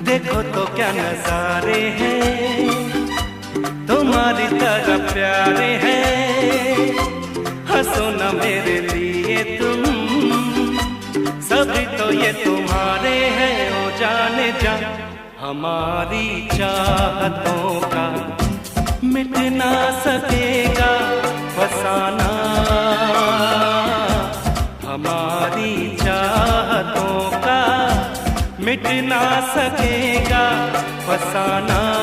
देखो तो क्या नजारे हैं, तुम्हारी तरह प्यारे हैं। हंसो ना मेरे लिए तुम, सभी तो ये तुम्हारे हैं। ओ जाने जा, हमारी चाहतों का मिट ना सकेगा फसाना। हमारी चाहतों का मिट ना सकेगा फसाना।